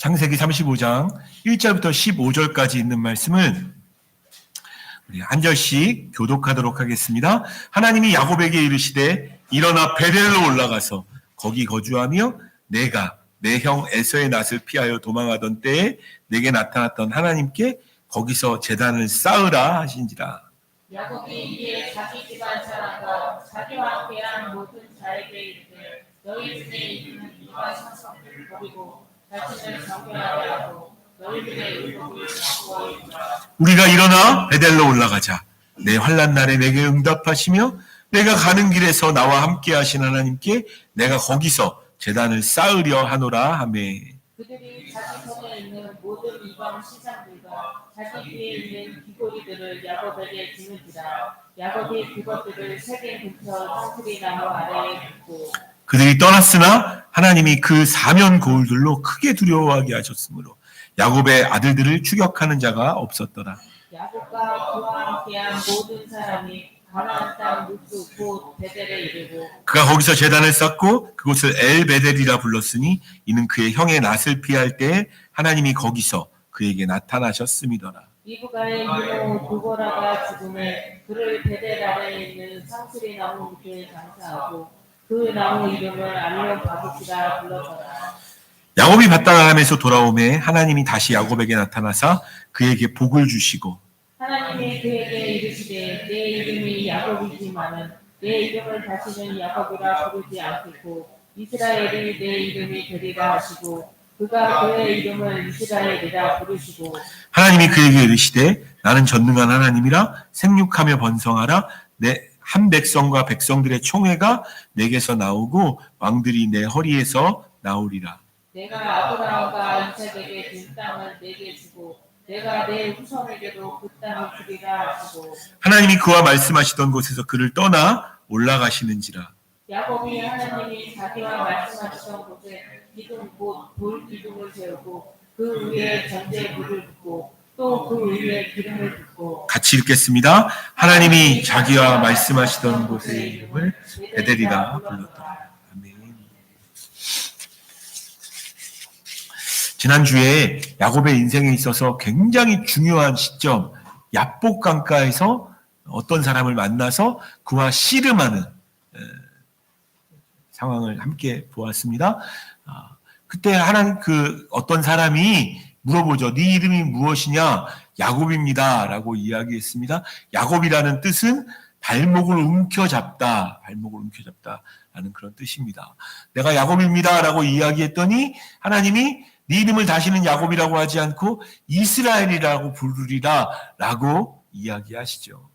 창세기 35장 1절부터 15절까지 있는 말씀을 우리 한 절씩 교독하도록 하겠습니다. 하나님이 야곱에게 이르시되 일어나 베델로 올라가서 거기 거주하며 내가 내 형 에서의 낯을 피하여 도망하던 때에 내게 나타났던 하나님께 거기서 제단을 쌓으라 하신지라. 야곱이 이에 자기 집안 사람과 자기와 함께한 모든 자에게 이르되 너희 중에 있는 이방 산성들을 버리고 자신을 정결하게 하고 너희들의 의복을 바꾸어 입으라. 우리가 일어나 베델로 올라가자. 내 환난 날에 내게 응답하시며 내가 가는 길에서 나와 함께 하신 하나님께 내가 거기서 제단을 쌓으려 하노라 하매. 그들이 자기 손에 있는 모든 이방 시장들과 자기 뒤에 있는 귀고리들을 야곱에게 주는지라. 야곱이 그것들을 세겜 근처 상수리 나무 아래에 붓고 그들이 떠났으나 하나님이 그 사면 고울들로 크게 두려워하게 하셨으므로 야곱의 아들들을 추격하는 자가 없었더라. 야곱과 그와 함께한 모든 사람이 가나안 땅 루스 곧 베델에 이르고 그가 거기서 제단을 쌓고 그곳을 엘베델이라 불렀으니 이는 그의 형의 낯을 피할 때에 하나님이 거기서 그에게 나타나셨음이더라. 이브가의 이모 두보라가 죽음에 그를 베델 아래에 있는 상수리 나무 밑에 장사하고 그 나무 이름을 알론 바구스라 불렀더라. 야곱이 바다람에서 돌아오매 하나님이 다시 야곱에게 나타나사 그에게 복을 주시고 하나님이 그에게 이르시되 내 이름이 야곱이지만은 내 이름을 다시는 야곱이라 부르지 않겠고 이스라엘이 내 이름이 되리라 하시고 그가 그의 이름을 이스라엘이라 부르시고 하나님이 그에게 이르시되 나는 전능한 하나님이라 생육하며 번성하라. 내 한 백성과 백성들의 총회가 내게서 나오고 왕들이 내 허리에서 나오리라. 내가 아브라함과 이삭에게 준 땅을 내게 주고 내가 내 후손에게도 그 땅을 주리라 하시고 하나님이 그와 말씀하시던 곳에서 그를 떠나 올라가시는지라. 야곱이 하나님이 자기와 말씀하시던 곳에 기둥 곧 돌 기둥을 세우고 그 위에 전제 불을 붓고 또 그 위에 기름을 붓고 같이 읽겠습니다. 하나님이 자기와 말씀하시던 곳의 이름을 베델이라 불렀더라. 아멘. 지난주에 야곱의 인생에 있어서 굉장히 중요한 시점, 야복 강가에서 어떤 사람을 만나서 그와 씨름하는 상황을 함께 보았습니다. 그때 하나님 어떤 사람이 물어보죠. 네 이름이 무엇이냐? 야곱입니다라고 이야기했습니다. 야곱이라는 뜻은 발목을 움켜잡다, 발목을 움켜잡다라는 그런 뜻입니다. 내가 야곱입니다라고 이야기했더니 하나님이 네 이름을 다시는 야곱이라고 하지 않고 이스라엘이라고 부르리라라고 이야기하시죠.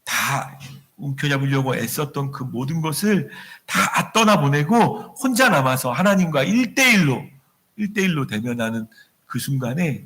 다 움켜잡으려고 애썼던 그 모든 것을 다 떠나보내고 혼자 남아서 하나님과 1대1로 대면하는 그 순간에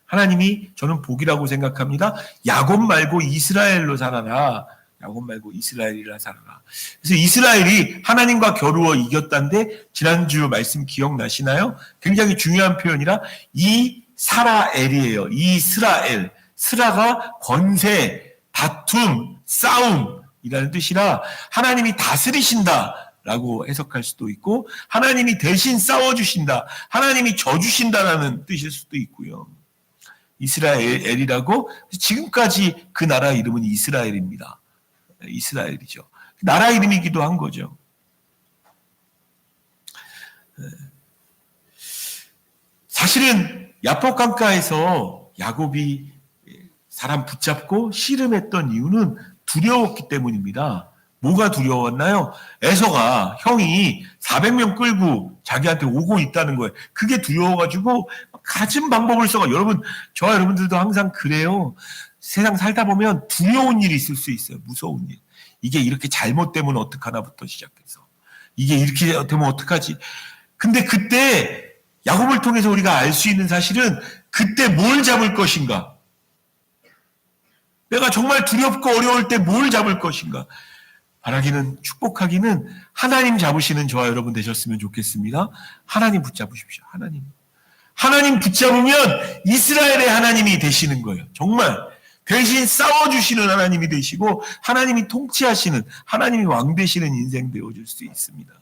하나님이 저는 복이라고 생각합니다. 야곱 말고 이스라엘로 살아라. 야곱 말고 이스라엘이라 살아라. 그래서 이스라엘이 하나님과 겨루어 이겼다는데 지난주 말씀 기억나시나요? 굉장히 중요한 표현이라 이스라엘이에요. 이스라엘. 스라가 권세, 다툼, 싸움이라는 뜻이라 하나님이 다스리신다. 라고 해석할 수도 있고 하나님이 대신 싸워주신다. 하나님이 져주신다라는 뜻일 수도 있고요. 이스라엘이라고 지금까지 그 나라 이름은 이스라엘입니다. 이스라엘이죠. 나라 이름이기도 한 거죠. 사실은 야복 강가에서 야곱이 사람 붙잡고 씨름했던 이유는 두려웠기 때문입니다. 뭐가 두려웠나요? 에서가 형이 400명 끌고 자기한테 오고 있다는 거예요. 그게 두려워가지고 가진 방법을 써가. 여러분, 저와 여러분들도 항상 그래요. 세상 살다 보면 두려운 일이 있을 수 있어요. 무서운 일. 이게 이렇게 잘못되면 어떡하나부터 시작해서 이게 이렇게 되면 어떡하지? 근데 그때 야곱을 통해서 우리가 알 수 있는 사실은 그때 뭘 잡을 것인가? 내가 정말 두렵고 어려울 때 뭘 잡을 것인가? 바라기는 축복하기는 하나님 잡으시는 저와 여러분 되셨으면 좋겠습니다. 하나님 붙잡으십시오. 하나님 붙잡으면 이스라엘의 하나님이 되시는 거예요. 정말 대신 싸워주시는 하나님이 되시고 하나님이 통치하시는 하나님이 왕 되시는 인생 되어줄 수 있습니다.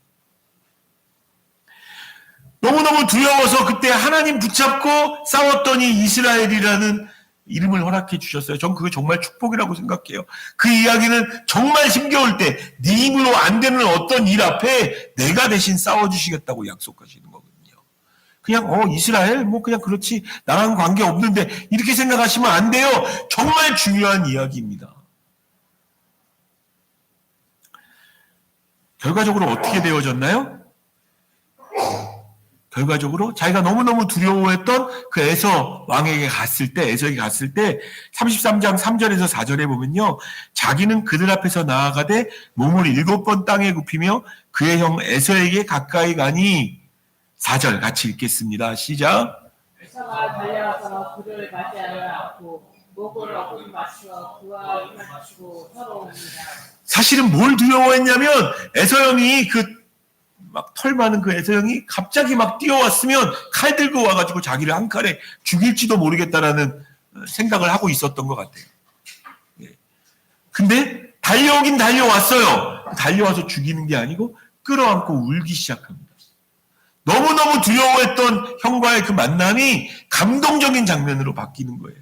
너무너무 두려워서 그때 하나님 붙잡고 싸웠더니 이스라엘이라는 이름을 허락해 주셨어요. 전 그게 정말 축복이라고 생각해요. 그 이야기는 정말 힘겨울 때 네 힘으로 안 되는 어떤 일 앞에 내가 대신 싸워주시겠다고 약속하시는 거거든요. 그냥 이스라엘 뭐 그냥 그렇지 나랑 관계 없는데 이렇게 생각하시면 안 돼요. 정말 중요한 이야기입니다. 결과적으로 어떻게 되어졌나요? 결과적으로 자기가 너무너무 두려워했던 그 에서 왕에게 갔을 때, 에서에게 갔을 때 33장 3절에서 4절에 보면요. 자기는 그들 앞에서 나아가되 몸을 7번 땅에 굽히며 그의 형 에서에게 가까이 가니 4절 같이 읽겠습니다. 시작. 에서가 달려와서 그를 맞이하려 않고 목을 어긋 맞춰 그와 맞추고 서러웁니다. 사실은 뭘 두려워했냐면 에서 형이 막 털 많은 그 에서 형이 갑자기 막 뛰어왔으면 칼 들고 와가지고 자기를 한 칼에 죽일지도 모르겠다라는 생각을 하고 있었던 것 같아요. 근데 달려오긴 달려왔어요. 달려와서 죽이는 게 아니고 끌어안고 울기 시작합니다. 너무너무 두려워했던 형과의 그 만남이 감동적인 장면으로 바뀌는 거예요.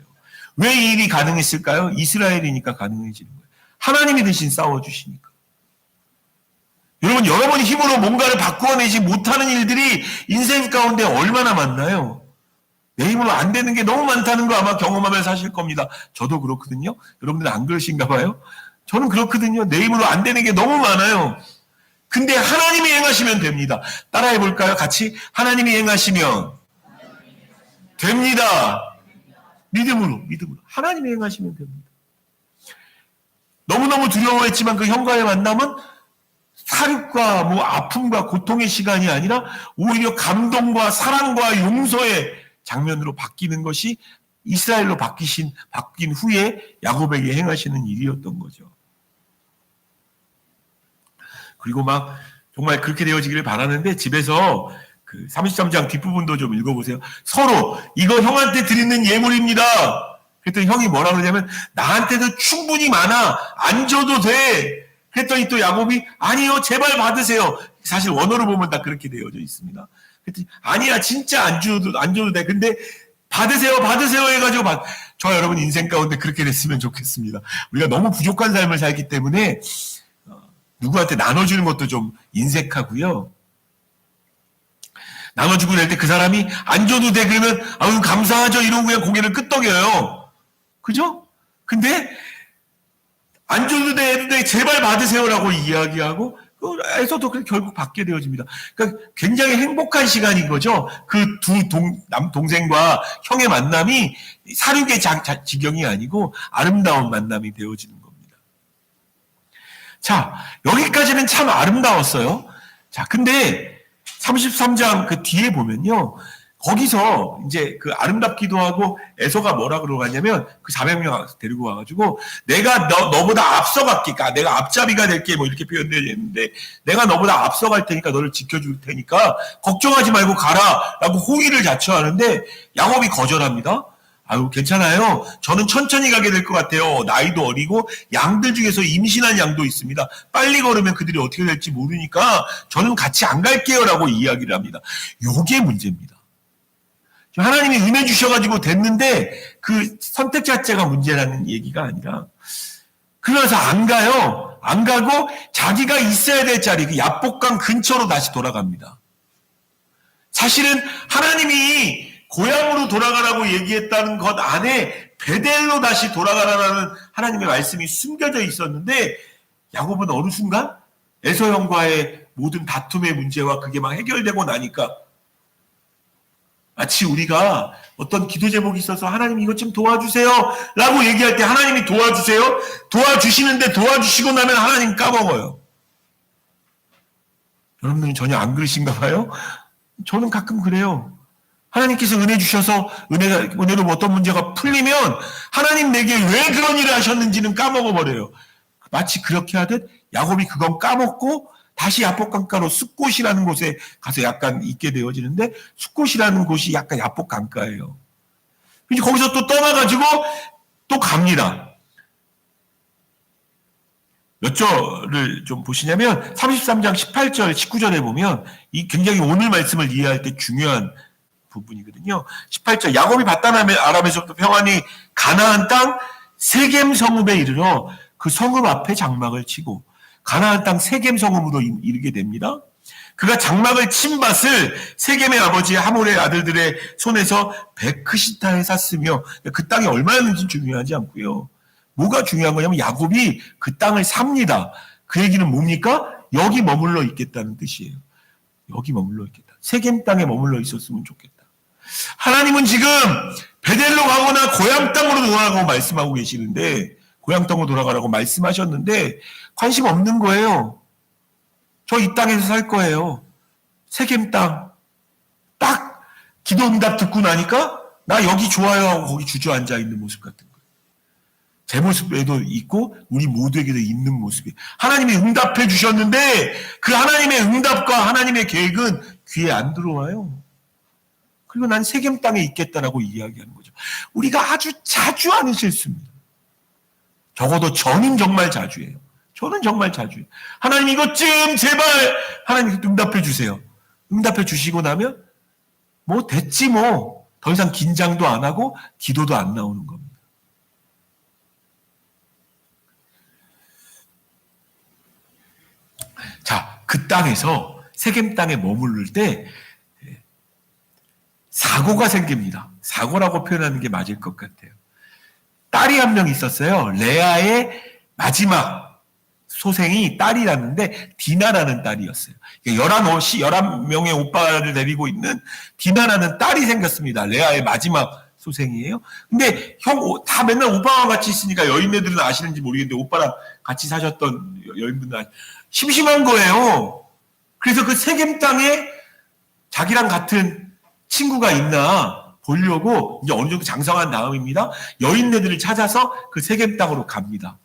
왜 이 일이 가능했을까요? 이스라엘이니까 가능해지는 거예요. 하나님이 대신 싸워주시니까. 여러분, 여러분이 힘으로 뭔가를 바꾸어내지 못하는 일들이 인생 가운데 얼마나 많나요? 내 힘으로 안 되는 게 너무 많다는 거 아마 경험하면서 하실 겁니다. 저도 그렇거든요. 여러분들 안 그러신가 봐요? 저는 그렇거든요. 내 힘으로 안 되는 게 너무 많아요. 근데 하나님이 행하시면 됩니다. 따라해 볼까요? 같이 하나님이 행하시면 됩니다. 믿음으로. 하나님이 행하시면 됩니다. 너무너무 두려워했지만 그 형과의 만남은 사륙과 아픔과 고통의 시간이 아니라 오히려 감동과 사랑과 용서의 장면으로 바뀌는 것이 이스라엘로 바뀐 후에 야곱에게 행하시는 일이었던 거죠. 그리고 막 정말 그렇게 되어지기를 바라는데 집에서 그 33장 뒷부분도 좀 읽어보세요. 서로 이거 형한테 드리는 예물입니다. 그랬더니 형이 뭐라 그러냐면 나한테도 충분히 많아. 안 줘도 돼. 그랬더니 또 야곱이 아니요 제발 받으세요. 사실 원어로 보면 다 그렇게 되어져 있습니다. 그랬더니 아니야 진짜 안 줘도 돼. 근데 받으세요 해가지고 저 여러분 인생 가운데 그렇게 됐으면 좋겠습니다. 우리가 너무 부족한 삶을 살기 때문에 누구한테 나눠주는 것도 좀 인색하고요. 나눠주고 낼 때 그 사람이 안 줘도 돼 그러면 아유 감사하죠 이러고 그냥 고개를 끄덕여요. 그죠? 근데 안 줘도 돼 제발 받으세요라고 이야기하고 에서도 결국 받게 되어집니다. 그러니까 굉장히 행복한 시간인 거죠. 그 두 동생과 형의 만남이 사륙의 지경이 아니고 아름다운 만남이 되어지는 겁니다. 자, 여기까지는 참 아름다웠어요. 자, 근데 33장 그 뒤에 보면요. 거기서 이제 그 아름답기도 하고 에서가 뭐라 그러냐면 그 400명 데리고 와가지고 내가 너보다 앞서갈게. 그러니까 내가 앞잡이가 될게 뭐 이렇게 표현되어 있는데 내가 너보다 앞서갈 테니까 너를 지켜줄 테니까 걱정하지 말고 가라 라고 호의를 자처하는데 야곱이 거절합니다. 아유 괜찮아요. 저는 천천히 가게 될 것 같아요. 나이도 어리고 양들 중에서 임신한 양도 있습니다. 빨리 걸으면 그들이 어떻게 될지 모르니까 저는 같이 안 갈게요 라고 이야기를 합니다. 요게 문제입니다. 하나님이 은혜 주셔가지고 됐는데 그 선택 자체가 문제라는 얘기가 아니라 그래서 안 가요. 안 가고 자기가 있어야 될 자리 그 야복강 근처로 다시 돌아갑니다. 사실은 하나님이 고향으로 돌아가라고 얘기했다는 것 안에 베델로 다시 돌아가라는 하나님의 말씀이 숨겨져 있었는데 야곱은 어느 순간 에서 형과의 모든 다툼의 문제와 그게 막 해결되고 나니까 마치 우리가 어떤 기도 제목이 있어서 하나님 이것 좀 도와주세요 라고 얘기할 때 하나님이 도와주세요? 도와주시는데 도와주시고 나면 하나님 까먹어요. 여러분들은 전혀 안 그러신가 봐요? 저는 가끔 그래요. 하나님께서 은혜 주셔서 은혜로 어떤 문제가 풀리면 하나님 내게 왜 그런 일을 하셨는지는 까먹어버려요. 마치 그렇게 하듯 야곱이 그건 까먹고 다시 야복강가로 숫곳이라는 곳에 가서 약간 있게 되어지는데 숫곳이라는 곳이 약간 야복강가예요. 이제 거기서 또 떠나가지고 또 갑니다. 몇 절을 좀 보시냐면 33장 18절, 19절에 보면 이 굉장히 오늘 말씀을 이해할 때 중요한 부분이거든요. 18절 야곱이 바단 아람에서부터 평안히 가나안 땅 세겜 성읍에 이르러 그 성읍 앞에 장막을 치고 가나안 땅 세겜 성읍으로 이르게 됩니다. 그가 장막을 친 밭을 세겜의 아버지 하몰의 아들들의 손에서 베크시타에 샀으며 그 땅이 얼마였는지 중요하지 않고요. 뭐가 중요한 거냐면 야곱이 그 땅을 삽니다. 그 얘기는 뭡니까? 여기 머물러 있겠다는 뜻이에요. 여기 머물러 있겠다. 세겜 땅에 머물러 있었으면 좋겠다. 하나님은 지금 베델로 가거나 고향 땅으로 돌아가라고 말씀하고 계시는데 고향 땅으로 돌아가라고 말씀하셨는데 관심 없는 거예요. 저 이 땅에서 살 거예요. 세겜 땅. 딱 기도 응답 듣고 나니까 나 여기 좋아요 하고 거기 주저앉아 있는 모습 같은 거예요. 제 모습에도 있고 우리 모두에게도 있는 모습이에요. 하나님이 응답해 주셨는데 그 하나님의 응답과 하나님의 계획은 귀에 안 들어와요. 그리고 난 세겜 땅에 있겠다라고 이야기하는 거죠. 우리가 아주 자주 하는 실수입니다. 적어도 저는 정말 자주 해요. 저는 정말 자주 해요. 하나님 이것 좀 제발 하나님 응답해 주세요. 응답해 주시고 나면 뭐 됐지 뭐 더 이상 긴장도 안 하고 기도도 안 나오는 겁니다. 자, 그 땅에서 세겜 땅에 머무를 때 사고가 생깁니다. 사고라고 표현하는 게 맞을 것 같아요. 딸이 한 명 있었어요. 레아의 마지막 소생이 딸이랐는데 디나라는 딸이었어요. 11명의 오빠를 데리고 있는 디나라는 딸이 생겼습니다. 레아의 마지막 소생이에요. 근데 형 다 맨날 오빠와 같이 있으니까 여인네들은 아시는지 모르겠는데 오빠랑 같이 사셨던 여인분들 심심한 거예요. 그래서 그 세겜 땅에 자기랑 같은 친구가 있나 보려고 이제 어느 정도 장성한 다음입니다. 여인네들을 찾아서 그 세겜 땅으로 갑니다.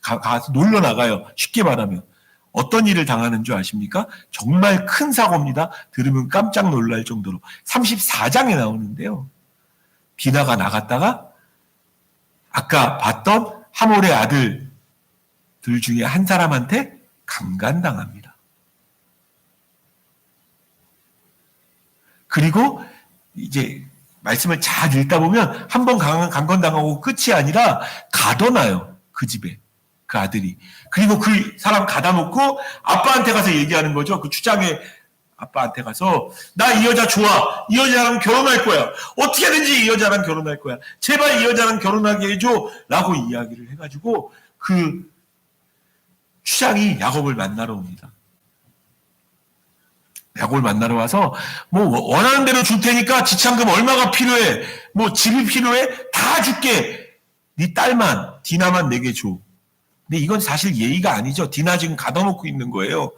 가서 놀러 나가요. 쉽게 말하면. 어떤 일을 당하는 줄 아십니까? 정말 큰 사고입니다. 들으면 깜짝 놀랄 정도로. 34장에 나오는데요. 디나가 나갔다가 아까 봤던 하몰의 아들들 중에 한 사람한테 강간당합니다. 그리고 이제 말씀을 잘 읽다 보면 한 번 강간당하고 끝이 아니라 가둬놔요. 그 집에. 그 아들이. 그리고 그 사람 가다 놓고 아빠한테 가서 얘기하는 거죠. 그 추장의 아빠한테 가서 나 이 여자 좋아. 이 여자랑 결혼할 거야. 어떻게든지 이 여자랑 결혼할 거야. 제발 이 여자랑 결혼하게 해줘. 라고 이야기를 해가지고 그 추장이 야곱을 만나러 옵니다. 야곱을 만나러 와서 뭐 원하는 대로 줄 테니까 지참금 얼마가 필요해. 뭐 집이 필요해. 다 줄게. 네 딸만 디나만 내게 줘. 근데 이건 사실 예의가 아니죠. 디나 지금 가둬놓고 있는 거예요.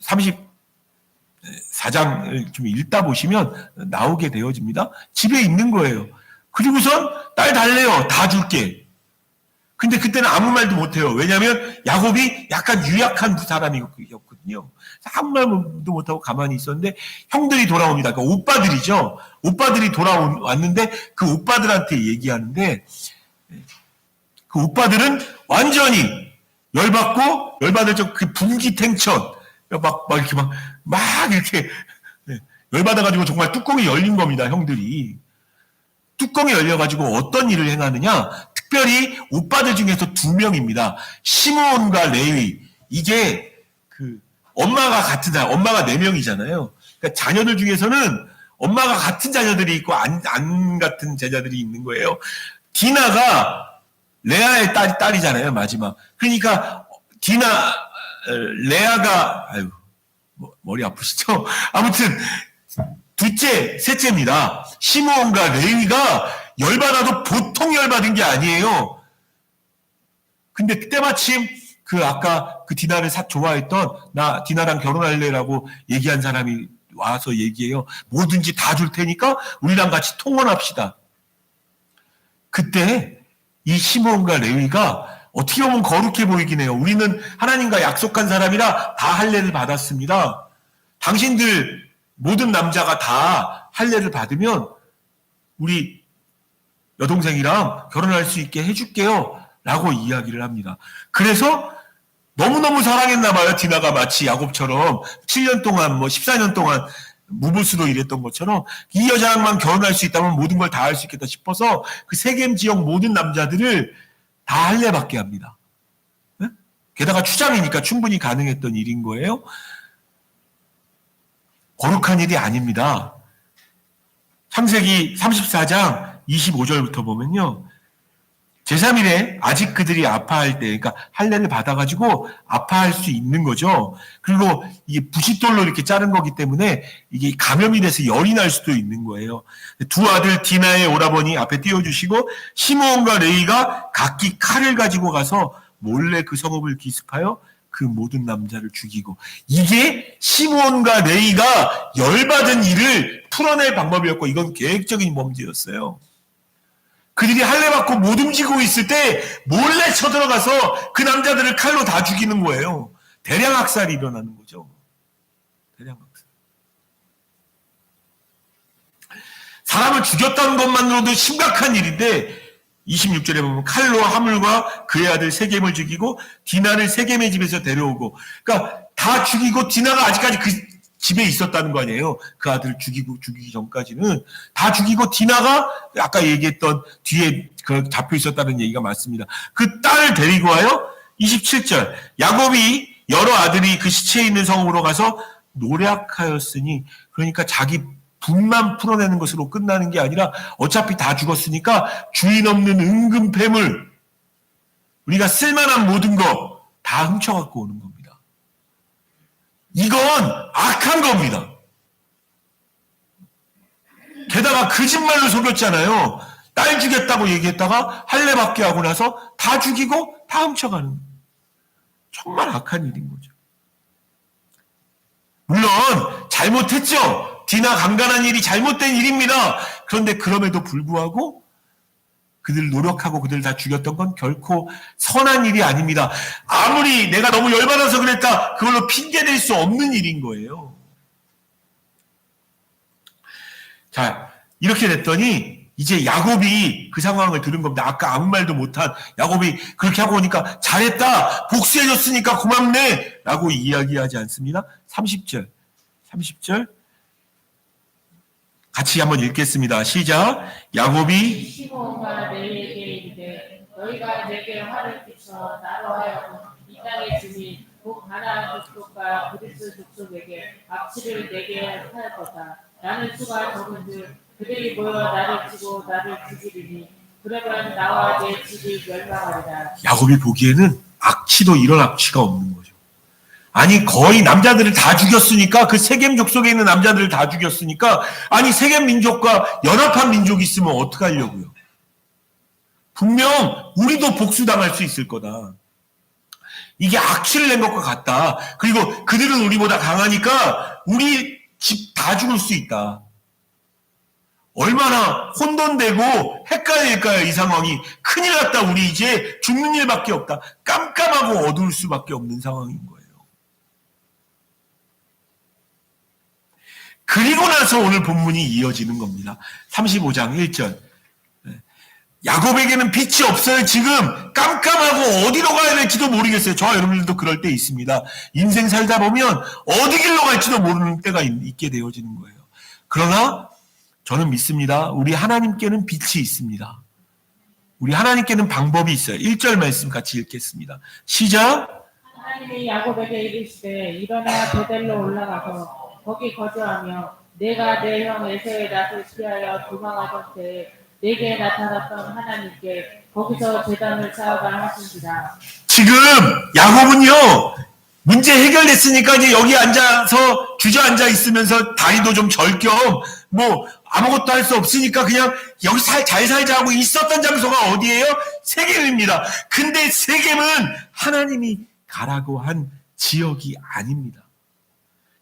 34장을 좀 읽다 보시면 나오게 되어집니다. 집에 있는 거예요. 그리고선 딸 달래요. 다 줄게. 근데 그때는 아무 말도 못해요. 왜냐하면 야곱이 약간 유약한 사람이었거든요. 아무 말도 못하고 가만히 있었는데 형들이 돌아옵니다. 그러니까 오빠들이죠. 오빠들이 돌아왔는데 그 오빠들한테 얘기하는데 그 오빠들은 완전히 열받을 적 그 분기탱천 막 이렇게 막 이렇게 열받아가지고 정말 뚜껑이 열린 겁니다. 형들이 뚜껑이 열려가지고 어떤 일을 행하느냐? 특별히 오빠들 중에서 2명입니다. 시므온과 레위. 이게 그 엄마가 4명이잖아요. 그러니까 자녀들 중에서는 엄마가 같은 자녀들이 있고 안 같은 제자들이 있는 거예요. 디나가 레아의 딸이잖아요, 마지막. 그러니까 레아가 머리 아프시죠? 아무튼 셋째입니다. 시므온과 레위가 열받아도 보통 열받은 게 아니에요. 근데 그때 마침 아까 그 디나를 좋아했던 나 디나랑 결혼할래라고 얘기한 사람이 와서 얘기해요. 뭐든지 다 줄 테니까 우리랑 같이 통혼합시다. 그때 이 시므온과 레위가 어떻게 보면 거룩해 보이긴 해요. 우리는 하나님과 약속한 사람이라 다 할례를 받았습니다. 당신들 모든 남자가 다 할례를 받으면 우리 여동생이랑 결혼할 수 있게 해줄게요. 라고 이야기를 합니다. 그래서 너무너무 사랑했나 봐요. 디나가 마치 야곱처럼 7년 동안 14년 동안 무브스로 일했던 것처럼 이 여자랑만 결혼할 수 있다면 모든 걸 다 할 수 있겠다 싶어서 그 세겜 지역 모든 남자들을 다 할례 받게 합니다. 네? 게다가 추장이니까 충분히 가능했던 일인 거예요. 거룩한 일이 아닙니다. 창세기 34장 25절부터 보면요. 제3일에 아직 그들이 아파할 때, 그러니까 할례를 받아가지고 아파할 수 있는 거죠. 그리고 이게 부싯돌로 이렇게 자른 거기 때문에 이게 감염이 돼서 열이 날 수도 있는 거예요. 두 아들 디나의 오라버니 앞에 띄워주시고 시므온과 레이가 각기 칼을 가지고 가서 몰래 그 성읍을 기습하여 그 모든 남자를 죽이고, 이게 시므온과 레이가 열받은 일을 풀어낼 방법이었고 이건 계획적인 범죄였어요. 그들이 할례받고 못 움직이고 있을 때 몰래 쳐들어가서 그 남자들을 칼로 다 죽이는 거예요. 대량 학살이 일어나는 거죠. 대량 학살. 사람을 죽였다는 것만으로도 심각한 일인데 26절에 보면 칼로 하물과 그의 아들 세겜을 죽이고 디나를 세겜의 집에서 데려오고, 그러니까 다 죽이고 디나가 아직까지 그 집에 있었다는 거 아니에요. 그 아들을 죽이기 전까지는 다 죽이고 디나가 아까 얘기했던 뒤에 그 잡혀 있었다는 얘기가 맞습니다. 그 딸을 데리고 와요. 27절 야곱이 여러 아들이 그 시체에 있는 성읍으로 가서 노력하였으니, 그러니까 자기 분만 풀어내는 것으로 끝나는 게 아니라 어차피 다 죽었으니까 주인 없는 은금 폐물, 우리가 쓸만한 모든 거 다 훔쳐갖고 오는 겁니다. 이건 악한 겁니다. 게다가 거짓말로 속였잖아요. 딸 죽였다고 얘기했다가 할례 받게 하고 나서 다 죽이고 다 훔쳐가는, 정말 악한 일인 거죠. 물론 잘못했죠. 디나 강간한 일이 잘못된 일입니다. 그런데 그럼에도 불구하고 그들 노력하고 그들 다 죽였던 건 결코 선한 일이 아닙니다. 아무리 내가 너무 열받아서 그랬다, 그걸로 핑계댈 수 없는 일인 거예요. 자, 이렇게 됐더니 이제 야곱이 그 상황을 들은 겁니다. 아까 아무 말도 못한 야곱이 그렇게 하고 오니까 잘했다, 복수해줬으니까 고맙네 라고 이야기하지 않습니다. 30절 같이 한번 읽겠습니다. 시작. 야곱이 시므온과 레이에게 이르되 너희가 내게 화를 끼쳐 나로 하여금 이 땅의 주민 곧 가나안 족속과 그리스 족속에게 악취를 내게 하였도다. 나는 수가 적은즉 그들이 모여 나를 치고 나를 죽이리니 그러면 나와 내 집이 멸망하리라. 야곱이 보기에는 악취도 이런 악취가 없는 거죠. 아니 거의 남자들을 다 죽였으니까, 그 세겜 족속에 있는 남자들을 다 죽였으니까, 아니 세겜 민족과 연합한 민족이 있으면 어떡하려고요. 분명 우리도 복수당할 수 있을 거다. 이게 악취를 낸 것과 같다. 그리고 그들은 우리보다 강하니까 우리 집 다 죽을 수 있다. 얼마나 혼돈되고 헷갈릴까요, 이 상황이. 큰일 났다, 우리 이제 죽는 일밖에 없다. 깜깜하고 어두울 수밖에 없는 상황인 거예요. 그리고 나서 오늘 본문이 이어지는 겁니다. 35장 1절. 야곱에게는 빛이 없어요. 지금 깜깜하고 어디로 가야 될지도 모르겠어요. 저와 여러분들도 그럴 때 있습니다. 인생 살다 보면 어디 길로 갈지도 모르는 때가 있게 되어지는 거예요. 그러나 저는 믿습니다. 우리 하나님께는 빛이 있습니다. 우리 하나님께는 방법이 있어요. 1절 말씀 같이 읽겠습니다. 시작. 하나님이 야곱에게 이르시되 일어나 베델로 올라가서 거기 거주하며 내가 내 형 에서의 낯을 피하여 도망하던 때에 내게 나타났던 하나님께 거기서 제단을 쌓아가 하신지라. 지금 야곱은요, 문제 해결됐으니까 이제 여기 앉아서 주저앉아 있으면서 다리도 좀 절 겸 아무것도 할 수 없으니까 그냥 여기 잘 살자 하고 있었던 장소가 어디예요? 세겜입니다. 근데 세겜은 하나님이 가라고 한 지역이 아닙니다.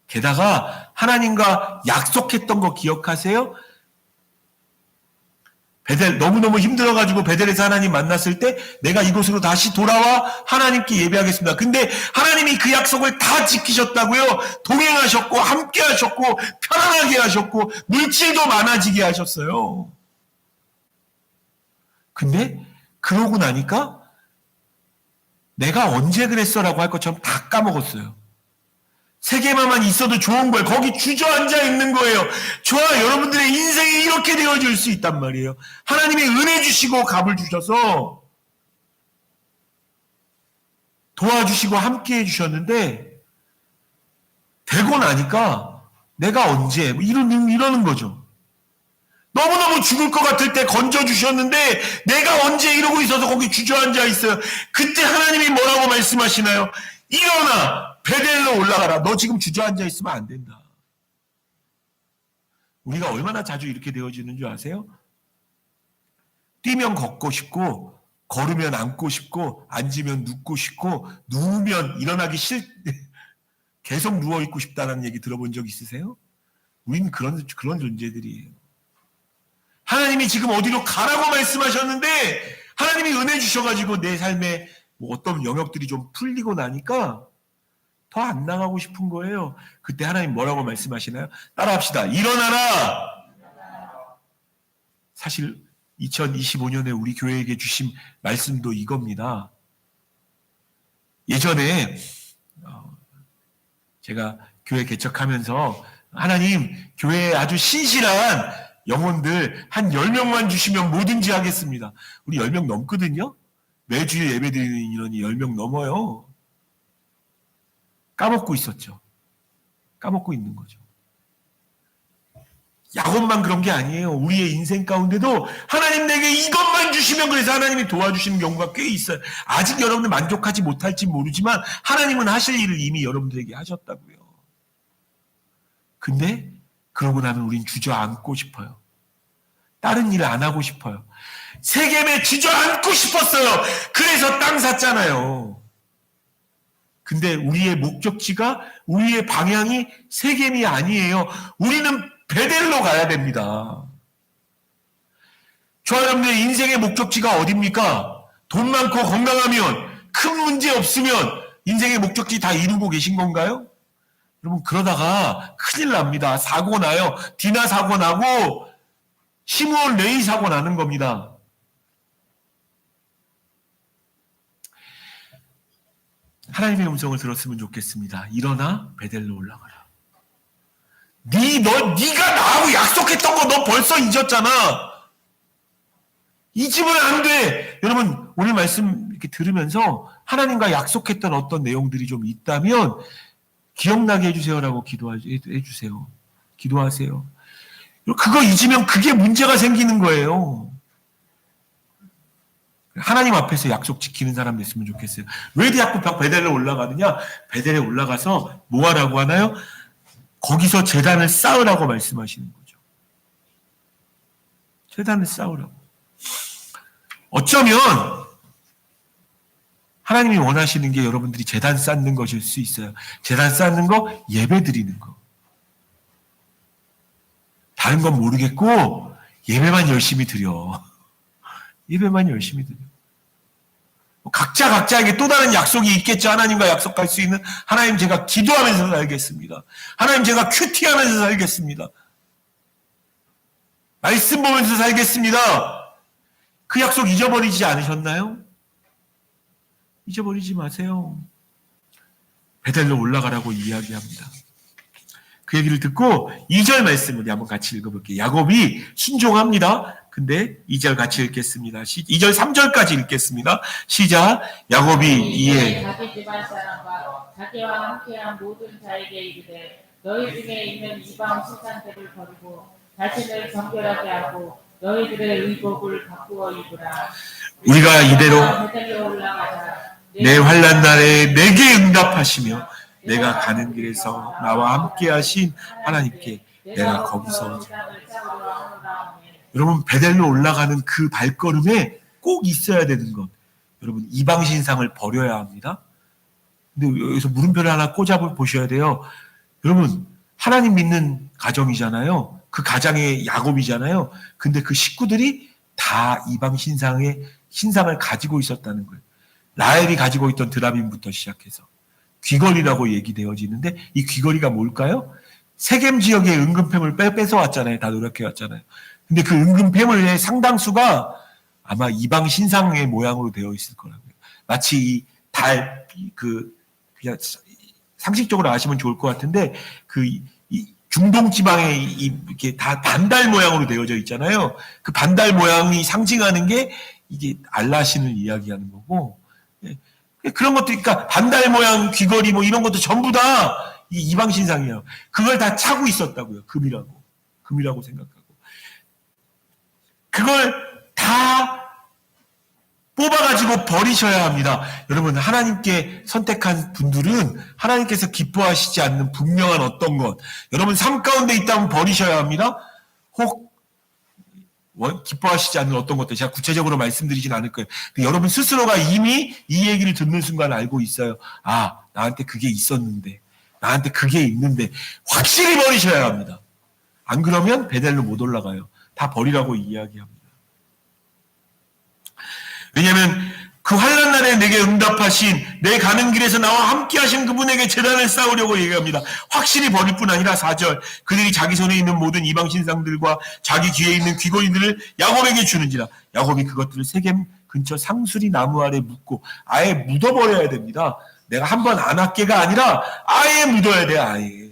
게다가 하나님과 약속했던 거 기억하세요? 베델 너무너무 힘들어가지고 베델에서 하나님 만났을 때 내가 이곳으로 다시 돌아와 하나님께 예배하겠습니다. 근데 하나님이 그 약속을 다 지키셨다고요. 동행하셨고 함께 하셨고 편안하게 하셨고 물질도 많아지게 하셨어요. 근데 그러고 나니까 내가 언제 그랬어라고 할 것처럼 다 까먹었어요. 세계만만 있어도 좋은 거예요. 거기 주저앉아 있는 거예요. 저와 여러분들의 인생이 이렇게 되어질 수 있단 말이에요. 하나님이 은혜 주시고 값을 주셔서 도와주시고 함께 해주셨는데 되고 나니까 내가 언제 이러는 거죠. 너무너무 죽을 것 같을 때 건져주셨는데 내가 언제 이러고 있어서 거기 주저앉아 있어요. 그때 하나님이 뭐라고 말씀하시나요? 일어나 베델로 올라가라. 너 지금 주저앉아 있으면 안 된다. 우리가 얼마나 자주 이렇게 되어지는 줄 아세요? 뛰면 걷고 싶고 걸으면 앉고 싶고 앉으면 눕고 싶고 누우면 일어나기 계속 누워있고 싶다는 얘기 들어본 적 있으세요? 우린 그런 존재들이에요. 하나님이 지금 어디로 가라고 말씀하셨는데 하나님이 은혜 주셔가지고 내 삶에 뭐 어떤 영역들이 좀 풀리고 나니까 더 안 나가고 싶은 거예요. 그때 하나님 뭐라고 말씀하시나요? 따라합시다. 일어나라! 사실 2025년에 우리 교회에게 주신 말씀도 이겁니다. 예전에 제가 교회 개척하면서 하나님 교회에 아주 신실한 영혼들 한 10명만 주시면 뭐든지 하겠습니다. 우리 10명 넘거든요. 매주에 예배드리는 인원이 10명 넘어요. 까먹고 있었죠. 까먹고 있는 거죠. 야곱만 그런 게 아니에요. 우리의 인생 가운데도 하나님 내게 이것만 주시면 그래서 하나님이 도와주시는 경우가 꽤 있어요. 아직 여러분들 만족하지 못할지 모르지만 하나님은 하실 일을 이미 여러분들에게 하셨다고요. 근데 그러고 나면 우린 주저앉고 싶어요. 다른 일을 안 하고 싶어요. 세겜에 주저앉고 싶었어요. 그래서 땅 샀잖아요. 근데 우리의 목적지가 우리의 방향이 세겜이 아니에요. 우리는 베델로 가야 됩니다. 저와 여러분들의 인생의 목적지가 어딥니까? 돈 많고 건강하면 큰 문제 없으면 인생의 목적지 다 이루고 계신 건가요? 여러분 그러다가 큰일 납니다. 사고 나요. 디나 사고 나고 시므온 레이 사고 나는 겁니다. 하나님의 음성을 들었으면 좋겠습니다. 일어나 베델로 올라가라. 네가 나하고 약속했던 거 너 벌써 잊었잖아. 잊으면 안 돼. 여러분 오늘 말씀 이렇게 들으면서 하나님과 약속했던 어떤 내용들이 좀 있다면 기억나게 해주세요라고 해주세요. 기도하세요. 그거 잊으면 그게 문제가 생기는 거예요. 하나님 앞에서 약속 지키는 사람 됐으면 좋겠어요. 왜 자꾸 베델에 올라가느냐? 베델에 올라가서 뭐 하라고 하나요? 거기서 제단을 쌓으라고 말씀하시는 거죠. 제단을 쌓으라고. 어쩌면 하나님이 원하시는 게 여러분들이 제단 쌓는 것일 수 있어요. 제단 쌓는 거, 예배 드리는 거. 다른 건 모르겠고 예배만 열심히 드려. 예배만 열심히 드려. 각자에게 또 다른 약속이 있겠죠. 하나님과 약속할 수 있는. 하나님 제가 기도하면서 살겠습니다. 하나님 제가 큐티하면서 살겠습니다. 말씀 보면서 살겠습니다. 그 약속 잊어버리지 않으셨나요? 잊어버리지 마세요. 베델로 올라가라고 이야기합니다. 그 얘기를 듣고 2절 말씀을 한번 같이 읽어볼게요. 야곱이 순종합니다. 근데 2절 같이 읽겠습니다. 2절 3절까지 읽겠습니다. 시작. 야곱이 이에 자기 집안 사람과 자기와 함께한 모든 자에게 이르되 너희 중에 있는 이방 신상들을 버리고 자신을 정결하게 하고 너희들의 의복을 바꾸어 입으라. 우리가 이대로 베델로 올라가자. 내 환난 날에 내게 응답하시며 내가 가는 길에서 나와 함께 하신 하나님께 내가 거기서 여러분 베델로 올라가는 그 발걸음에 꼭 있어야 되는 것. 여러분 이방 신상을 버려야 합니다. 근데 여기서 물음표를 하나 꽂아 보셔야 돼요. 여러분 하나님 믿는 가정이잖아요. 그 가장의 야곱이잖아요. 근데 그 식구들이 다 이방 신상을 가지고 있었다는 거예요. 라헬이 가지고 있던 드라빔부터 시작해서 귀걸이라고 얘기되어지는데 이 귀걸이가 뭘까요? 세겜 지역의 은금패물 뺏어왔잖아요. 다 노력해왔잖아요. 근데 그 은금패물의 상당수가 아마 이방 신상의 모양으로 되어 있을 거라고요. 마치 이 그냥 상식적으로 아시면 좋을 것 같은데, 이 중동 지방에 이렇게 다 반달 모양으로 되어져 있잖아요. 그 반달 모양이 상징하는 게 이게 알라신을 이야기하는 거고, 그런 것도, 그러니까 반달 모양 귀걸이 뭐 이런 것도 전부 다 이 이방 신상이에요. 그걸 다 차고 있었다고요. 금이라고 생각하고. 그걸 다 뽑아가지고 버리셔야 합니다. 여러분, 하나님께 선택한 분들은 하나님께서 기뻐하시지 않는 분명한 어떤 것, 여러분 삶 가운데 있다면 버리셔야 합니다. 혹 기뻐하시지 않는 어떤 것들, 제가 구체적으로 말씀드리진 않을 거예요. 여러분 스스로가 이미 이 얘기를 듣는 순간 알고 있어요. 아, 나한테 그게 있었는데, 나한테 그게 있는데 확실히 버리셔야 합니다. 안 그러면 베델로 못 올라가요. 다 버리라고 이야기합니다. 왜냐하면 그 환난 날에 내게 응답하신, 내 가는 길에서 나와 함께 하신 그분에게 제단을 쌓으려고 얘기합니다. 확실히 버릴 뿐 아니라 4절, 그들이 자기 손에 있는 모든 이방 신상들과 자기 귀에 있는 귀걸이들을 야곱에게 주는지라. 야곱이 그것들을 세겜 근처 상수리 나무 아래 묻고 아예 묻어버려야 됩니다. 내가 한번 안 할게가 아니라 아예 묻어야 돼. 아예.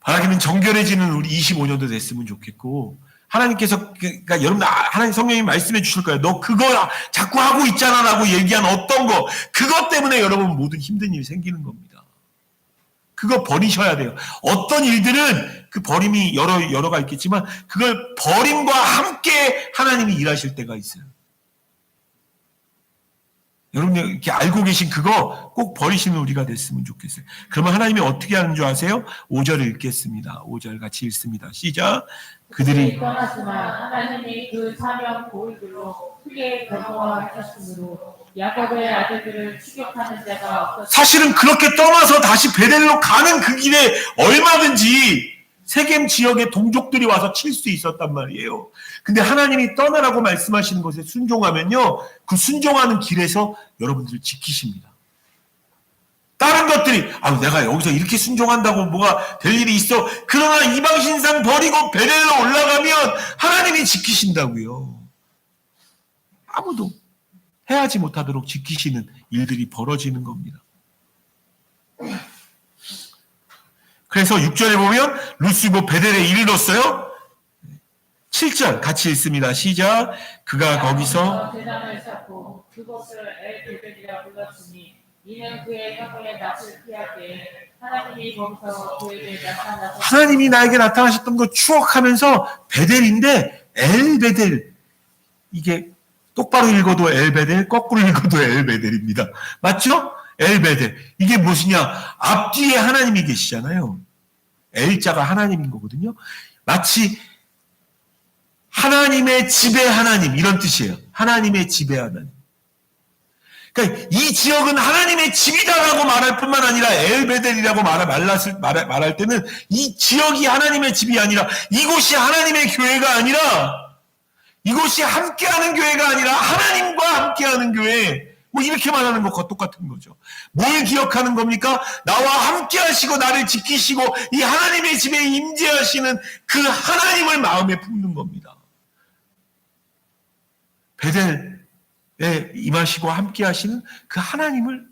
바라기는 정결해지는 우리 25년도 됐으면 좋겠고, 하나님께서, 그러니까 여러분, 하나님 성령님 말씀해 주실 거예요. 너 그거 자꾸 하고 있잖아 라고 얘기한 어떤 거, 그것 때문에 여러분 모든 힘든 일이 생기는 겁니다. 그거 버리셔야 돼요. 어떤 일들은 그 버림이 여러가 있겠지만 그걸 버림과 함께 하나님이 일하실 때가 있어요. 여러분 이렇게 알고 계신 그거 꼭 버리시는 우리가 됐으면 좋겠어요. 그러면 하나님이 어떻게 하는 줄 아세요? 5절을 읽겠습니다. 5절 같이 읽습니다. 시작. 그들이 떠났으나 하나님이 그 사명 고울들로 크게 경고하셨으므로 야곱의 아들들을 추격하는 자가 없었다. 사실은 그렇게 떠나서 다시 베델로 가는 그 길에 얼마든지 세겜 지역의 동족들이 와서 칠 수 있었단 말이에요. 근데 하나님이 떠나라고 말씀하시는 것에 순종하면요, 그 순종하는 길에서 여러분들을 지키십니다. 다른 것들이 내가 여기서 이렇게 순종한다고 뭐가 될 일이 있어. 그러나 이방신상 버리고 베델로 올라가면 하나님이 지키신다고요. 아무도 해하지 못하도록 지키시는 일들이 벌어지는 겁니다. 그래서 6절에 보면 루스고 베델에 이르렀어요. 7절 같이 읽습니다. 시작. 그가 거기서 대담을 쌓고 그곳을 엘베델이라 불렀으니 이는 그의 형의 낯을 피하되 하나님이 거기서 그에게 나타나서 하나님이 나에게 나타나셨던 거 추억하면서 베델인데 엘베델, 이게 똑바로 읽어도 엘베델, 거꾸로 읽어도 엘베델입니다. 맞죠? 엘베델. 이게 무엇이냐? 앞뒤에 하나님이 계시잖아요. L자가 하나님인 거거든요. 마치 하나님의 집의 하나님 이런 뜻이에요. 하나님의 집의 하나님. 그러니까 이 지역은 하나님의 집이다라고 말할 뿐만 아니라 엘베델이라고 말할 때는 이 지역이 하나님의 집이 아니라 이곳이 하나님의 교회가 아니라 이곳이 함께하는 교회가 아니라 하나님과 함께하는 교회, 뭐 이렇게 말하는 것과 똑같은 거죠. 뭘 기억하는 겁니까? 나와 함께하시고 나를 지키시고 이 하나님의 집에 임재하시는 그 하나님을 마음에 품는 겁니다. 베델에 임하시고 함께하시는 그 하나님을,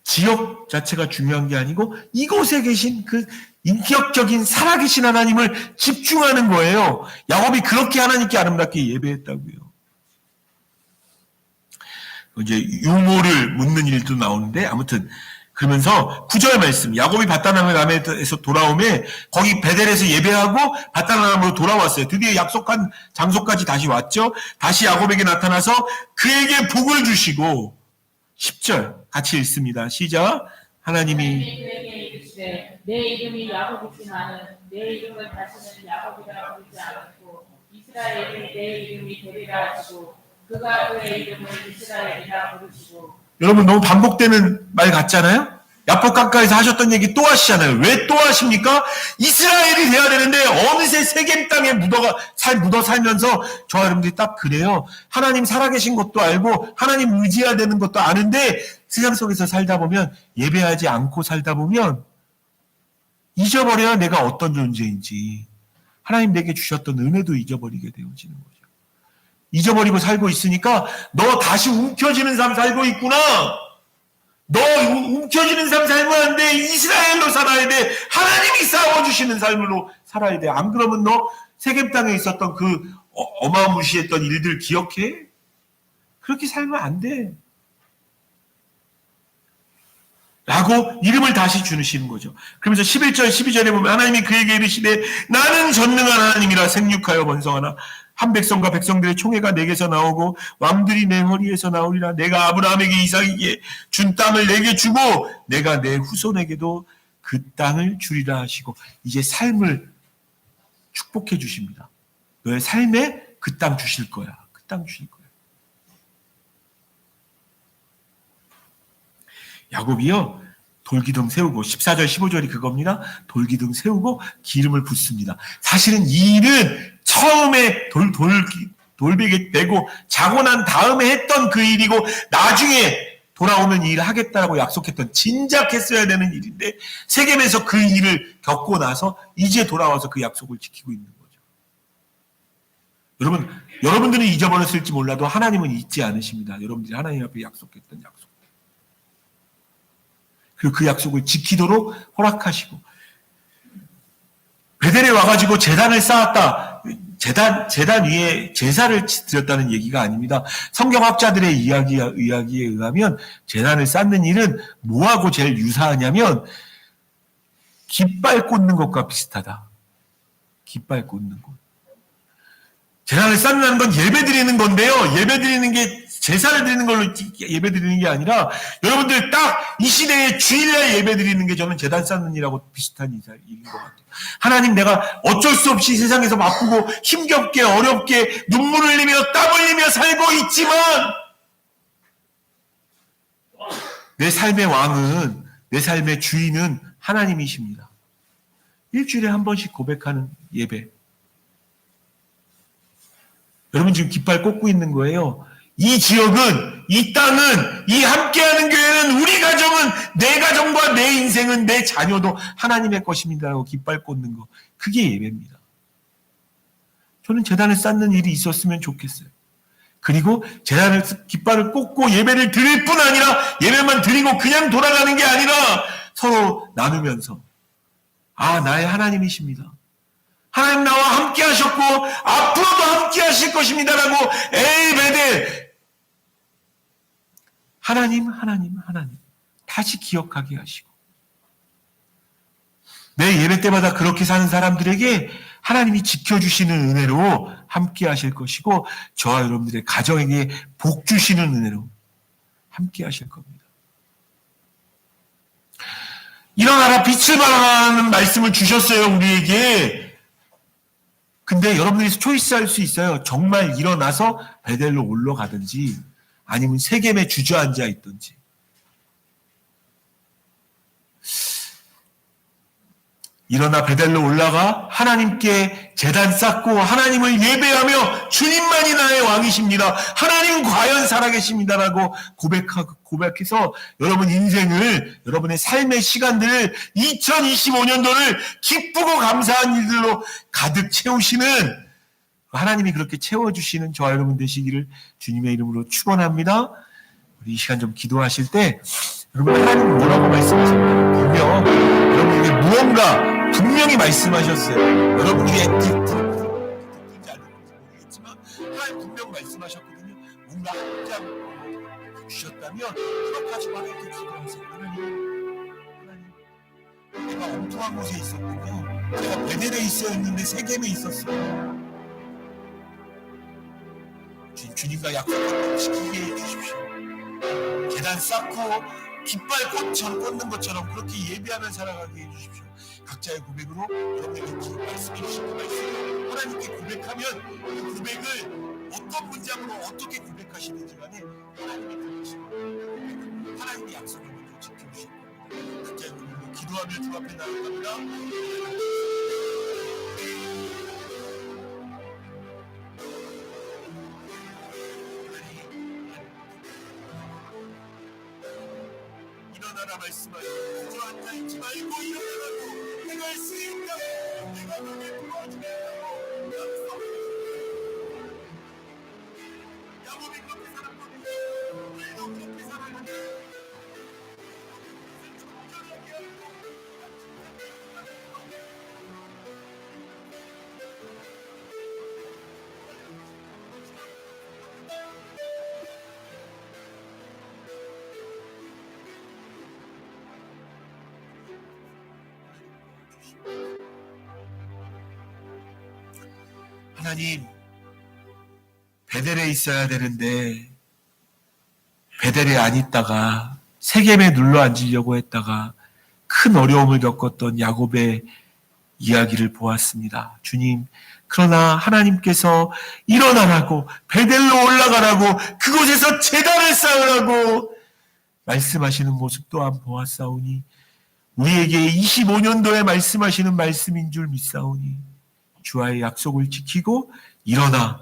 지역 자체가 중요한 게 아니고 이곳에 계신 그 인격적인 살아계신 하나님을 집중하는 거예요. 야곱이 그렇게 하나님께 아름답게 예배했다고요. 이제 유모를 묻는 일도 나오는데, 아무튼 그러면서 9절 말씀, 야곱이 바다나람에서 돌아오매 거기 베델에서 예배하고 바다나람으로 돌아왔어요. 드디어 약속한 장소까지 다시 왔죠. 다시 야곱에게 나타나서 그에게 복을 주시고, 10절 같이 읽습니다. 시작. 하나님이 그에게 이르시되 내 이름이 야곱이지만은 내 이름을 다시는 야곱이라 부르지 않고 이스라엘이 내 이름이 되리라 하시고 그가 그의 이름을 이스라엘이라 부르시고. 여러분 너무 반복되는 말 같잖아요? 야복강가에서 하셨던 얘기 또 하시잖아요. 왜 또 하십니까? 이스라엘이 돼야 되는데 어느새 세겜 땅에 묻어 살면서 저와 여러분들이 딱 그래요. 하나님 살아계신 것도 알고 하나님 의지해야 되는 것도 아는데 세상 속에서 살다 보면, 예배하지 않고 살다 보면 잊어버려야 내가 어떤 존재인지, 하나님 내게 주셨던 은혜도 잊어버리게 되어지는 거죠. 잊어버리고 살고 있으니까 너 다시 움켜쥐는 삶 살고 있구나. 너 움켜쥐는 삶 살면 안 돼. 이스라엘로 살아야 돼. 하나님이 싸워주시는 삶으로 살아야 돼. 안 그러면 너 세겜 땅에 있었던 그 어마무시했던 일들 기억해? 그렇게 살면 안 돼. 라고 이름을 다시 주시는 거죠. 그러면서 11절, 12절에 보면 하나님이 그에게 이르시되 나는 전능한 하나님이라 생육하여 번성하나 한 백성과 백성들의 총회가 내게서 나오고 왕들이 내 허리에서 나오리라. 내가 아브라함에게 이삭에게 준 땅을 내게 주고 내가 내 후손에게도 그 땅을 주리라 하시고 이제 삶을 축복해 주십니다. 너의 삶에 그 땅 주실 거야. 그 땅 주실 거야. 야곱이요. 돌기둥 세우고 14절 15절이 그겁니다. 돌기둥 세우고 기름을 붓습니다. 사실은 이 일은 처음에 돌베개 빼고 자고 난 다음에 했던 그 일이고 나중에 돌아오면 이 일을 하겠다라고 약속했던 진작 했어야 되는 일인데 세겜에서 그 일을 겪고 나서 이제 돌아와서 그 약속을 지키고 있는 거죠. 여러분들은 잊어버렸을지 몰라도 하나님은 잊지 않으십니다. 여러분들이 하나님 앞에 약속했던 약속. 그리고 그 약속을 지키도록 허락하시고 베델에 와가지고 제단을 쌓았다. 제단 위에 제사를 드렸다는 얘기가 아닙니다. 성경학자들의 이야기에 의하면 제단을 쌓는 일은 뭐하고 제일 유사하냐면 깃발 꽂는 것과 비슷하다. 깃발 꽂는 것. 제단을 쌓는다는 건 예배 드리는 건데요. 예배 드리는 게 제사를 드리는 걸로 예배 드리는 게 아니라 여러분들 딱 이 시대에 주일날 예배 드리는 게 저는 제단 쌓는 일하고 비슷한 일인 것 같아요. 하나님 내가 어쩔 수 없이 세상에서 바쁘고 힘겹게 어렵게 눈물 흘리며 땀 흘리며 살고 있지만 내 삶의 왕은 내 삶의 주인은 하나님이십니다. 일주일에 한 번씩 고백하는 예배. 여러분 지금 깃발 꽂고 있는 거예요. 이 지역은, 이 땅은, 이 함께하는 교회는, 우리 가정은, 내 가정과 내 인생은, 내 자녀도 하나님의 것입니다라고 깃발 꽂는 거. 그게 예배입니다. 저는 제단을 쌓는 일이 있었으면 좋겠어요. 그리고 깃발을 꽂고 예배를 드릴 뿐 아니라 예배만 드리고 그냥 돌아가는 게 아니라 서로 나누면서 나의 하나님이십니다. 하나님 나와 함께 하셨고 앞으로도 함께 하실 것입니다라고 베델 하나님 다시 기억하게 하시고 내 예배 때마다 그렇게 사는 사람들에게 하나님이 지켜주시는 은혜로 함께 하실 것이고 저와 여러분들의 가정에게 복 주시는 은혜로 함께 하실 겁니다. 일어나라 빛을 발하는 말씀을 주셨어요 우리에게. 근데 여러분들이 초이스할 수 있어요. 정말 일어나서 베델로 올라가든지 아니면 세겜에 주저앉아 있든지. 일어나 베델로 올라가 하나님께 제단 쌓고 하나님을 예배하며 주님만이 나의 왕이십니다. 하나님 과연 살아계십니다라고 고백해서 여러분 인생을 여러분의 삶의 시간들을 2025년도를 기쁘고 감사한 일들로 가득 채우시는 하나님이 그렇게 채워주시는 저와 여러분 되시기를 주님의 이름으로 축원합니다. 우리 이 시간 좀 기도하실 때 여러분 하나님 뭐라고 말씀하셨나요? 분명 여러분에게 무언가 분명히 말씀하셨어요. 여러분에게 듣는지 모르겠지만 하나님 분명 말씀하셨거든요. 뭔가 한장 주셨다면 기억하시고 하나님께 기도하세요. 하나님 내가 엉뚱한 곳에 있었군요. 내가 베델에 있었는데 세겜에 있었어요. 주님과 약속을 지키게 해주십시오. 계단 쌓고 깃발 꽂는 것처럼 그렇게 예배하며 살아가게 해주십시오. 각자의 고백으로 여러분에게 말씀해 주신 그 말씀을 하나님께 고백하면 그 고백을 어떤 문장으로 어떻게 고백하시는지 간에 하나님이 들으시고 하나님의 약속을 먼저 지켜주실 겁니다. 각자의 고백으로 기도하며 주 앞에 나아갑니다. 일어나라 말씀하시고 주저앉아있지 말고 일어나라고 행할 수 있다. 야곱이 그렇게 살았거든요. 우리도 그렇게 살아야 돼. 하나님, 베델에 있어야 되는데 베델에 안 있다가 세겜에 눌러 앉으려고 했다가 큰 어려움을 겪었던 야곱의 이야기를 보았습니다. 주님, 그러나 하나님께서 일어나라고, 베델로 올라가라고, 그곳에서 제단을 쌓으라고 말씀하시는 모습 또한 보았사오니 우리에게 25년도에 말씀하시는 말씀인 줄 믿사오니 주와의 약속을 지키고 일어나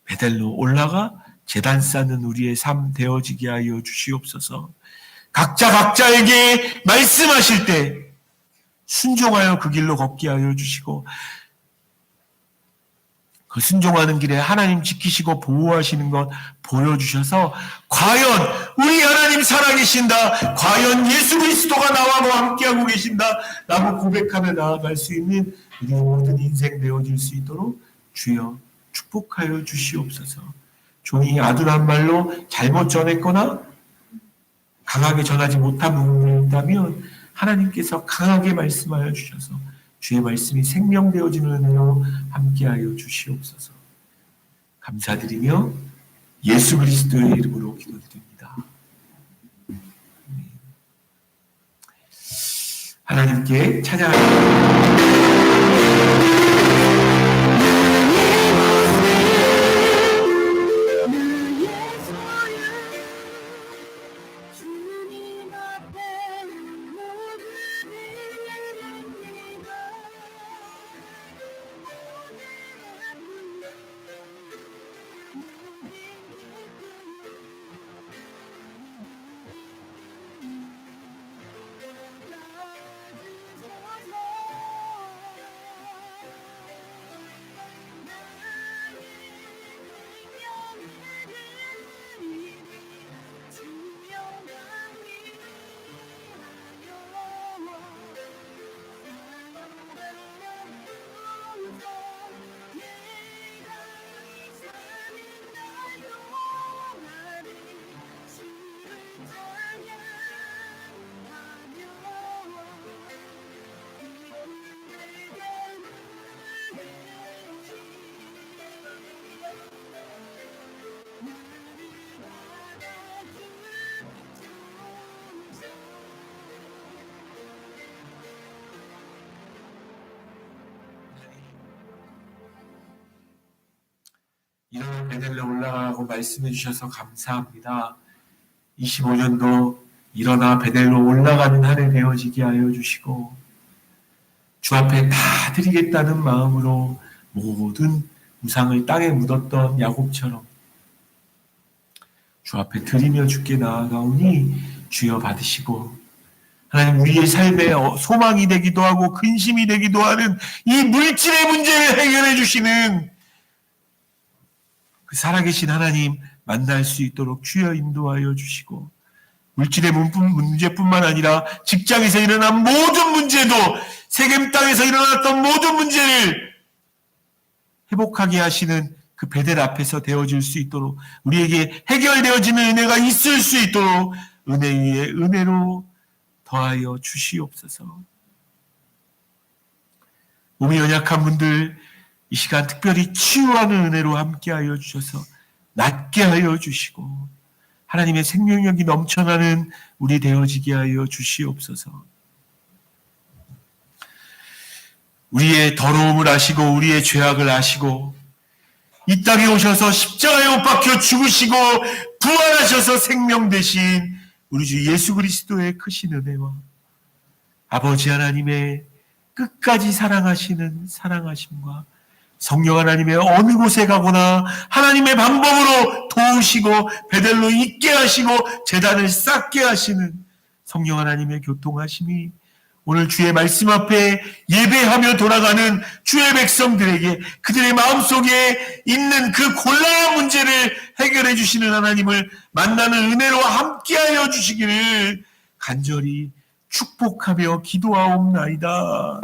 베델로 올라가 제단 쌓는 우리의 삶 되어지게 하여 주시옵소서. 각자에게 말씀하실 때 순종하여 그 길로 걷게 하여 주시고 그 순종하는 길에 하나님 지키시고 보호하시는 것 보여주셔서 과연 우리 하나님 살아계신다, 과연 예수 그리스도가 나와 함께하고 계신다 라고 고백하며 나아갈 수 있는 우리 모든 인생 되어질 수 있도록 주여 축복하여 주시옵소서. 종이 아둔한 말로 잘못 전했거나 강하게 전하지 못한 부분이 있다면 하나님께서 강하게 말씀하여 주셔서 주의 말씀이 생명되어지는 은혜로 함께하여 주시옵소서. 감사드리며 예수 그리스도의 이름으로 기도드립니다. 하나님께 찬양합니다. 일어나 베델로 올라가라고 말씀해 주셔서 감사합니다. 25년도 일어나 베델로 올라가는 한 해 되어지게 하여 주시고 주 앞에 다 드리겠다는 마음으로 모든 우상을 땅에 묻었던 야곱처럼 주 앞에 드리며 주께 나아가오니 주여 받으시고 하나님 우리의 삶에 소망이 되기도 하고 근심이 되기도 하는 이 물질의 문제를 해결해 주시는 그 살아계신 하나님 만날 수 있도록 주여 인도하여 주시고 물질의 문제뿐만 아니라 직장에서 일어난 모든 문제도 세겜 땅에서 일어났던 모든 문제를 회복하게 하시는 그 베델 앞에서 되어질 수 있도록 우리에게 해결되어지는 은혜가 있을 수 있도록 은혜 위에 은혜로 더하여 주시옵소서. 몸이 연약한 분들 이 시간 특별히 치유하는 은혜로 함께하여 주셔서 낫게 하여 주시고 하나님의 생명력이 넘쳐나는 우리 되어지게 하여 주시옵소서. 우리의 더러움을 아시고 우리의 죄악을 아시고 이 땅에 오셔서 십자가에 못 박혀 죽으시고 부활하셔서 생명 되신 우리 주 예수 그리스도의 크신 은혜와 아버지 하나님의 끝까지 사랑하시는 사랑하심과 성령 하나님의 어느 곳에 가거나 하나님의 방법으로 도우시고 베델로 있게 하시고 제단을 쌓게 하시는 성령 하나님의 교통하심이 오늘 주의 말씀 앞에 예배하며 돌아가는 주의 백성들에게 그들의 마음속에 있는 그 곤란한 문제를 해결해 주시는 하나님을 만나는 은혜로 함께하여 주시기를 간절히 축복하며 기도하옵나이다.